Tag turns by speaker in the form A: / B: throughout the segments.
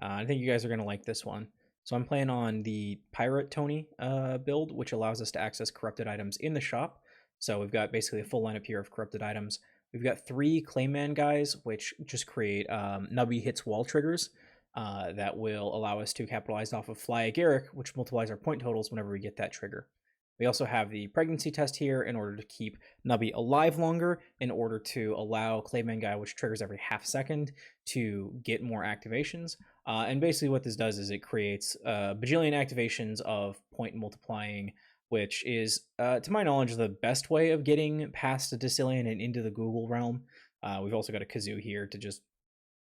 A: I think you guys are going to like this one. So I'm playing on the Pirate Tony build, which allows us to access corrupted items in the shop. So we've got basically a full lineup here of corrupted items. We've got 3 Clayman guys, which just create Nubby hits wall triggers that will allow us to capitalize off of Fly Agaric, which multiplies our point totals whenever we get that trigger. We also have the pregnancy test here in order to keep Nubby alive longer, in order to allow Clayman Guy, which triggers every half second, to get more activations. And basically what this does is it creates bajillion activations of point multiplying, which is, to my knowledge, the best way of getting past the Decillion and into the Googol realm. We've also got a kazoo here to just,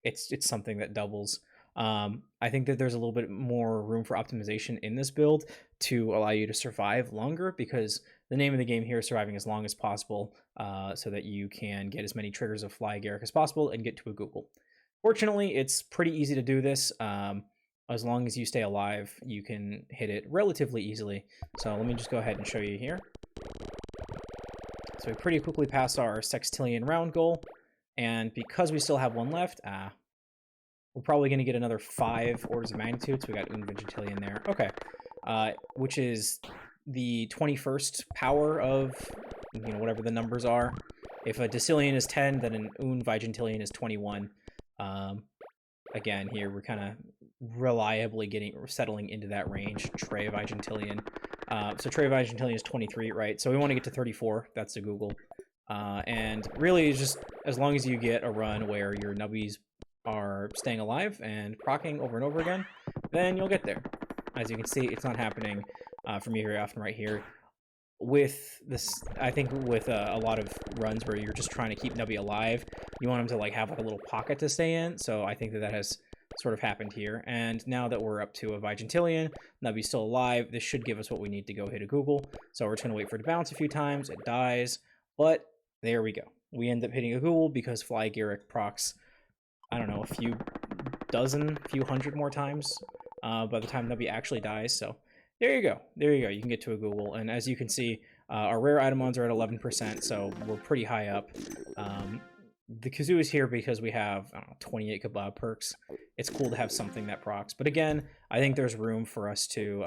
A: it's something that doubles. I think that there's a little bit more room for optimization in this build to allow you to survive longer, because the name of the game here is surviving as long as possible, so that you can get as many triggers of Fly Agaric as possible and get to a Googol. Fortunately, it's pretty easy to do this. As long as you stay alive, you can hit it relatively easily. So let me just go ahead and show you here. So we pretty quickly pass our sextillion round goal, and because we still have one left, we're probably going to get another 5 orders of magnitude. So we got Vigintillion there. Okay. Which is the 21st power of, whatever the numbers are. If a Decillion is 10, then an Vigintillion is 21. Again, here we're kind of reliably settling into that range. Trey Vigintillion. So Trey Vigintillion is 23, right? So we want to get to 34. That's the Googol. And really, it's just as long as you get a run where your nubbies are staying alive and proccing over and over again, then you'll get there. As you can see, it's not happening for me very often right here. With this, I think with a lot of runs where you're just trying to keep Nubby alive, you want him to have a little pocket to stay in. So I think that has sort of happened here. And now that we're up to a Vigintillion, Nubby's still alive, this should give us what we need to go hit a Googol. So we're just going to wait for it to bounce a few times. It dies, but there we go. We end up hitting a Googol because Fly Agaric procs, I don't know, a few hundred more times by the time Nubby actually dies. So there you go. You can get to a Googol. And as you can see, our rare itemons are at 11%, so we're pretty high up. The kazoo is here because we have, 28 kebab perks. It's cool to have something that procs. But again, I think there's room for us to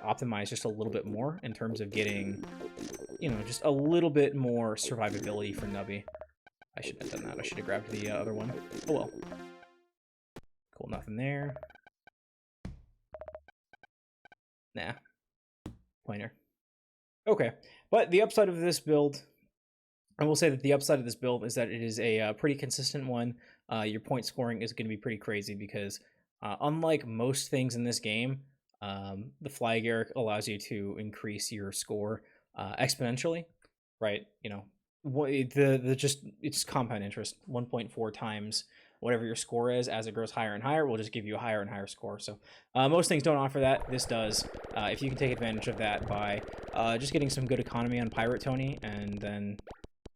A: optimize just a little bit more in terms of getting, just a little bit more survivability for Nubby. I shouldn't have done that. I should have grabbed the other one. Oh well. Cool, nothing there. Nah. Pointer. Okay, but the upside of this build, I will say that the upside of this build is that it is a pretty consistent one. Your point scoring is going to be pretty crazy because unlike most things in this game, the Fly Agaric allows you to increase your score exponentially, right? It's compound interest. 1.4 times whatever your score is as it grows higher and higher will just give you a higher and higher score. So most things don't offer that. This does. If you can take advantage of that by just getting some good economy on Pirate Tony, and then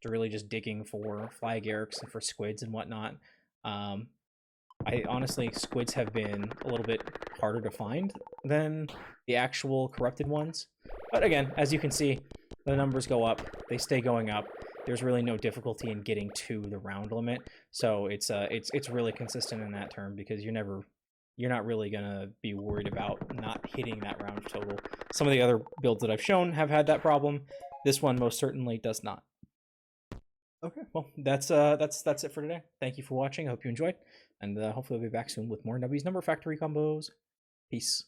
A: really just digging for Fly Agarics and for squids and whatnot. I honestly, squids have been a little bit harder to find than the actual corrupted ones. But again, as you can see, the numbers go up. They stay going up. There's really no difficulty in getting to the round limit. So it's really consistent in that term, because you're not really gonna be worried about not hitting that round total. Some of the other builds that I've shown have had that problem. This one most certainly does not. Okay, well, that's it for today. Thank you for watching. I hope you enjoyed, and hopefully I'll be back soon with more Nubby's Number Factory combos. Peace.